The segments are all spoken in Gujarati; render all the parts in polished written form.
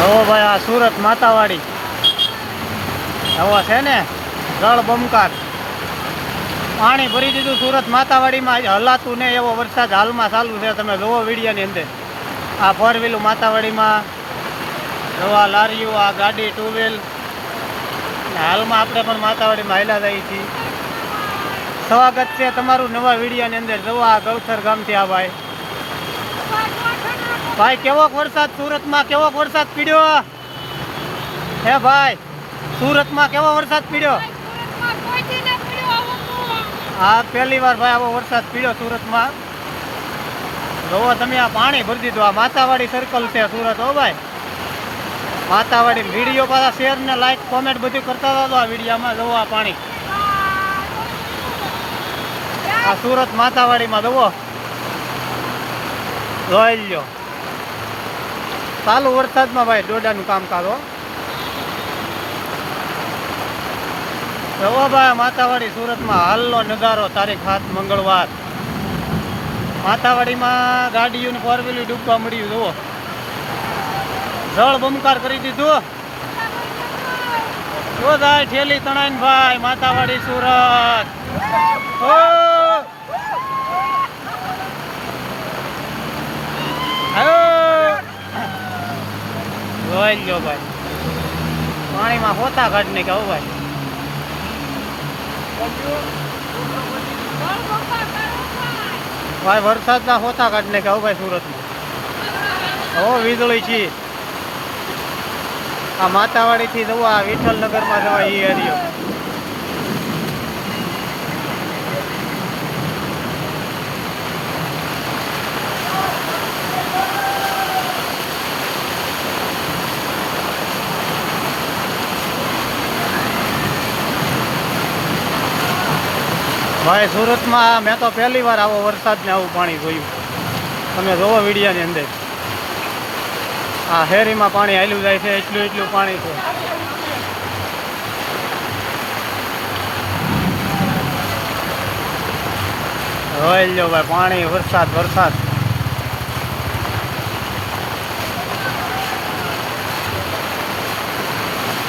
જો ભાઈ આ સુરત માતાવાડી એવો છે ને જળ બમકાર પાણી ભરી દીધું સુરત માતાવાડીમાં હલાતું ને એવો વરસાદ હાલમાં ચાલુ છે. તમે જોવો વિડીયોની અંદર આ ફોર વ્હીલું માતાવાડીમાં જોવા લારીઓ આ ગાડી ટુ વ્હીલ હાલમાં આપણે પણ માતાવાડીમાં હાલ્યા જઈએ છીએ. સ્વાગત છે તમારું નવા વિડીયોની અંદર. જોવા આ ગૌથર ગામથી આ ભાઈ કેવોક વરસાદ સુરતમાં કેવોક વરસાદ પીડ્યો હે ભાઈ સુરતમાં કેવો વરસાદ પીડ્યો? હા પહેલી વાર ભાઈ આવો વરસાદ પીડ્યો સુરતમાં. જોવો તમે આ પાણી ભરી દીધું. આ માતાવાડી સર્કલ છે સુરત. હો ભાઈ માતાવાડી વિડીયો પાછા શેર ને લાઈક કોમેન્ટ બધું કરતા હતા આ વિડીયોમાં. જોવો આ પાણી આ સુરત માતાવાડીમાં જોવો જોઈ લ્યો. ચાલુ વરસાદમાં ભાઈ દોડાનું કામકાજ હો. જોવો ભાઈ માતાવાડી સુરતમાં હાલનો નજારો. તારીખ 7 મંગળવાર. માતાવાડીમાં ગાડીઓને ફોર વ્હીલ ડૂબવા મળ્યું. જુઓ જળ બમકાર કરી દીધું. જો જાય ઠેલી તણાઈને ભાઈ માતાવાડી સુરત. જોઈ લો ભાઈ પાણીમાં હોતા કાઢ ને કહું ભાઈ. ભાઈ વરસાદના હોતા કાઢ ને કહું ભાઈ સુરતમાં. હો વીજળી છે આ માતાવાડીથી જવા આ વિઠ્ઠલનગરમાં જવા એ એરિયો. ભાઈ સુરતમાં મેં તો પહેલી વાર આવો વરસાદ ને આવું પાણી જોયું. તમે જોવો વિડીયાની અંદર આ શેરીમાં પાણી હાલ્યું જાય છે. એટલું પાણી છે. જોઈ લો ભાઈ પાણી વરસાદ.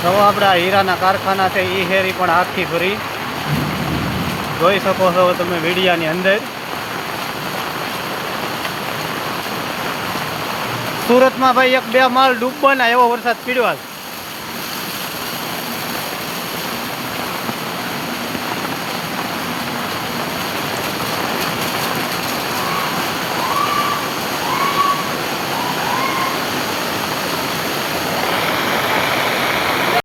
જો આપણે આ હીરાના કારખાના છે એ શેરી પણ આખી ભરી જોઈ શકો છો તમે વિડીયાની અંદર. સુરતમાં ભાઈ 1-2 માળ ડૂબવાના એવો વરસાદ પીડ્યો.